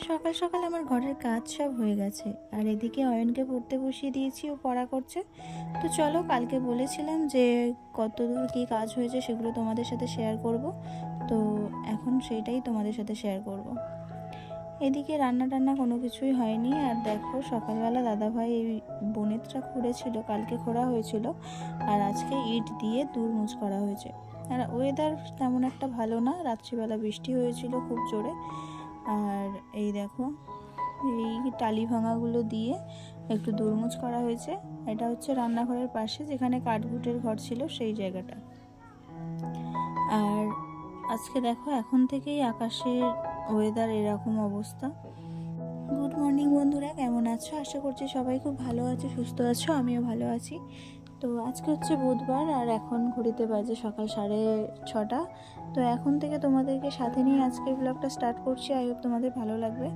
সকাল সকাল আমার ঘরের কাজ সব হয়ে গেছে, আর এদিকে অয়নকে পড়তে বসিয়ে দিয়েছি, ও পড়া করছে। তো চলো, কালকে বলেছিলাম যে কতদূর কী কাজ হয়েছে সেগুলো তোমাদের সাথে শেয়ার করব, তো এখন সেটাই তোমাদের সাথে শেয়ার করব। এদিকে রান্না টান্না কোনো কিছুই হয়নি। আর দেখো, সকালবেলা দাদাভাই এই বনেতটা খুঁড়েছিল, কালকে খোঁড়া হয়েছিল, আর আজকে ইট দিয়ে দুরমুজ করা হয়েছে। আর ওয়েদার তেমন একটা ভালো না, রাত্রিবেলা বৃষ্টি হয়েছিল খুব জোরে। আর এই দেখো, এই টালি ভাঙাগুলো দিয়ে একটু দুরমুজ করা হয়েছে। এটা হচ্ছে রান্নাঘরের পাশে, যেখানে কাঠগুটের ঘর ছিল সেই জায়গাটা। আর আজকে দেখো, এখন থেকেই আকাশের ওয়েদার এরকম অবস্থা। গুড মর্নিং বন্ধুরা, কেমন আছো? আশা করছি সবাই খুব ভালো আছো, সুস্থ আছো, আমিও ভালো আছি। তো আজকে হচ্ছে বুধবার, আর এখন ঘড়িতে বাজে সকাল 6:30। তো এখন থেকে তোমাদেরকে সাথে নিয়ে আজকের ব্লগটা স্টার্ট করছি। আই হোপ তোমাদের ভালো লাগবে।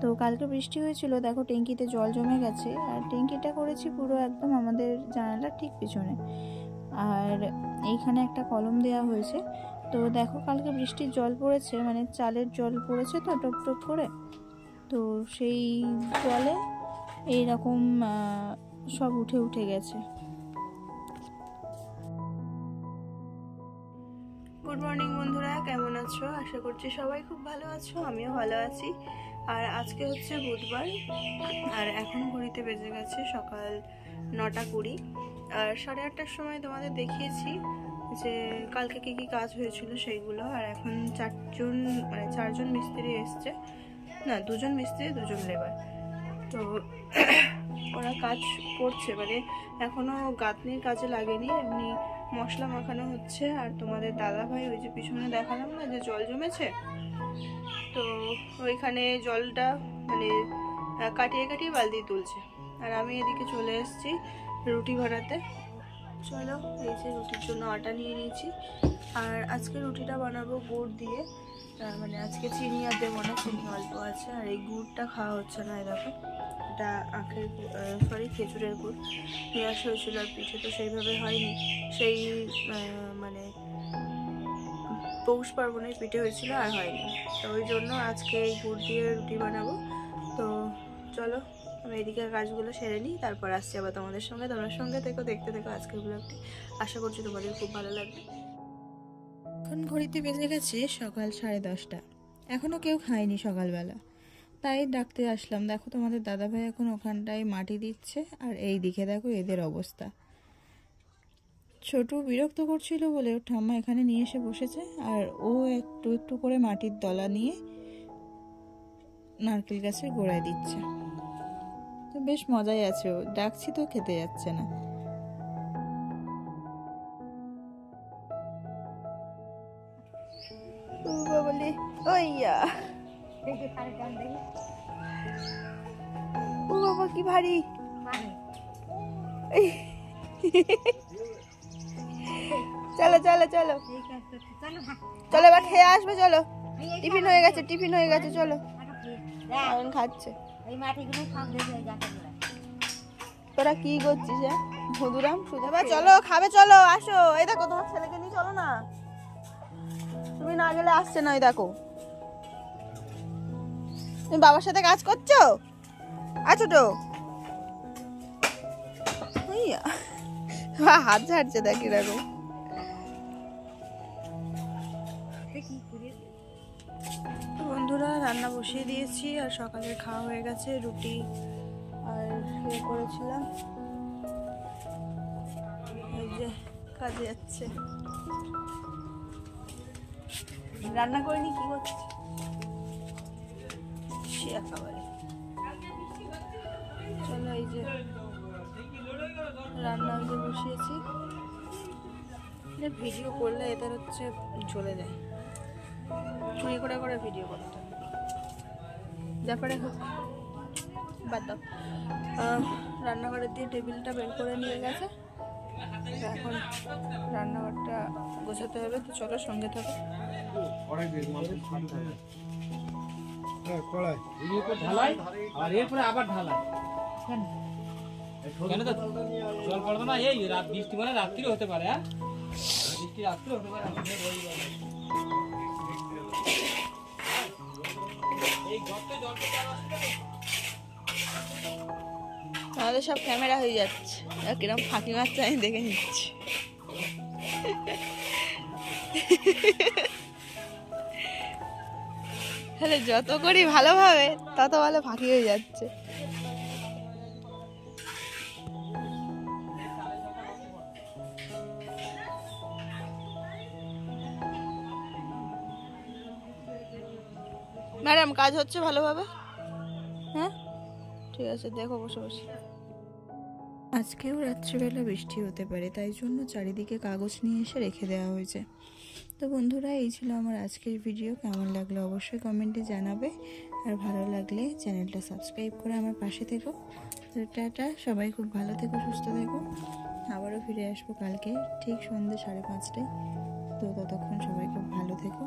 তো কালকে বৃষ্টি হয়েছিল, দেখো ট্যাঙ্কিতে জল জমে গেছে, আর ট্যাঙ্কিটা করেছি পুরো একদম আমাদের জানালার ঠিক পিছনে। আর এইখানে একটা কলম দেওয়া হয়েছে। তো দেখো, কালকে বৃষ্টির জল পড়েছে, মানে চালের জল পড়েছে তো টপ টপ করে, তো সেই জলে এইরকম সব উঠে উঠে গেছে। গুড মর্নিং বন্ধুরা, কেমন আছো? আশা করছি সবাই খুব ভালো আছো, আমিও ভালো আছি। আর আজকে হচ্ছে বুধবার, আর এখন ঘড়িতে বেজে গেছে সকাল 9:20। আর 8:30টার সময় তোমাদের দেখিয়েছি যে কালকে কী কী কাজ হয়েছিল সেইগুলো। আর এখন 4জন মিস্ত্রি এসছে, না 2জন মিস্ত্রি 2জন লেবার। তো ওরা কাজ করছে, মানে এখনো গাঁথনির কাজে লাগেনি, এমনি মশলা মাখানো হচ্ছে। আর তোমাদের দাদা ভাই ওই যে পিছনে দেখালাম না যে জল জমেছে, তো ওইখানে জলটা মানে কাটিয়ে কাটিয়ে বালতি তুলছে। আর আমি এদিকে চলে এসেছি রুটি বানাতে। চলো, এই যে রুটির জন্য আটা নিয়ে নিয়েছি। আর আজকে রুটিটা বানাবো গুড় দিয়ে, মানে আজকে চিনি আর দেবো না, চিনি অল্প আছে। আর এই গুড়টা খাওয়া হচ্ছে না, দেখো এটা খেজুরের গুড় নিয়ে আসা হয়েছিল। আর পিঠে তো সেইভাবে হয়নি, সেই মানে পৌষ পার্বণের পিঠে হয়েছিল আর হয়নি, তো ওই জন্য আজকে এই গুড় দিয়ে রুটি বানাবো। তো চলো, আমি এদিকে কাজগুলো সেরে নিই, তারপর আসছি আবার তোমাদের সঙ্গে। তোমার সঙ্গে থেকো, দেখতে থেকো আজকের ব্লগটি, আশা করছি তোমাদের খুব ভালো লাগবে। এখন ঘড়িতে বেজে গেছে সকাল 10:30। এখনও কেউ খায়নি সকালবেলা, তাই ডাকতে আসলাম। দেখো, তোমাদের দাদাভাই এখন ওখানটায় মাটি দিচ্ছে, আর এই দিকে দেখো এদের অবস্থা। ছোট বিরক্ত করছিল বলে ওর ঠাম্মা এখানে নিয়ে এসে বসেছে, আর ও একটু একটু করে মাটির দলা নিয়ে নারকেল গাছের গোড়ায় দিচ্ছে। তো বেশ মজাই আছে, ও ডাকছি তো খেতে যাচ্ছে না। বলি ওইয়া, ও বাবা কি ভারী। চলো চলো চলো চলো, এবার খেয়ে আসবে। চলো, টিফিন হয়ে গেছে, টিফিন হয়ে গেছে, চলো। এখন খাচ্ছে। তোরা কি করছিস? মধুরাম সুধা, চলো খাবে, চলো আসো। এই দেখো, তোমার ছেলেকে নিয়ে চলো না, তুমি না গেলে আসছে না। ওই দেখো, তুমি বাবার সাথে কাজ করছো। আছো তো, হাত ঝাড়ছে, দেখ এরকম। বন্ধুরা, রান্না বসিয়ে দিয়েছি, আর সকালে খাওয়া হয়ে গেছে। রুটি আর ইয়ে করেছিলাম, এই যে কাজে যাচ্ছে। রান্না করিনি, কি করছে খাবারে। চলো, এই যে রান্না বসিয়েছি। ভিডিও করলে এদের হচ্ছে চলে যায়, চুরি করে করে ভিডিও করতে, ব্যাপারে হোক বাদ দাও। রান্নাঘরের দিয়ে টেবিলটা বের করে নিয়ে গেছে, এখন রান্নাঘরটা গোছাতে হবে। তো চলো, সঙ্গে থাকো। আর এরপরে আবার ঢালাই কেন? তো জল পড়বে না, এই রাত বৃষ্টি মানে রাত্রিও হতে পারে। হ্যাঁ, বৃষ্টি রাত্রিও হতে পারে। এই ঘরটা জল তাহলে সব ক্যামেরা হয়ে যাচ্ছে, কিরম ফাঁকি মারছে আমি দেখে নিচ্ছি। তাহলে যত করি ভালোভাবে তত ভালো ফাঁকি হয়ে যাচ্ছে। ম্যাডাম কাজ হচ্ছে ভালোভাবে? হ্যাঁ ঠিক আছে, দেখো বসে বসে। আজকেও রাত্রিবেলা বৃষ্টি হতে পারে, তাই জন্য চারিদিকে কাগজ নিয়ে এসে রেখে দেওয়া হয়েছে। তো বন্ধুরা, এই ছিল আমার আজকের ভিডিও। কেমন লাগলো অবশ্যই কমেন্টে জানাবে, আর ভালো লাগলে চ্যানেলটা সাবস্ক্রাইব করে আমার পাশে থেকো। তো টাটা, সবাই খুব ভালো থেকো, সুস্থ থেকো। আবারও ফিরে আসবো কালকে ঠিক সন্ধ্যে 5:30টায়। তো ততক্ষণ সবাই খুব ভালো থেকো।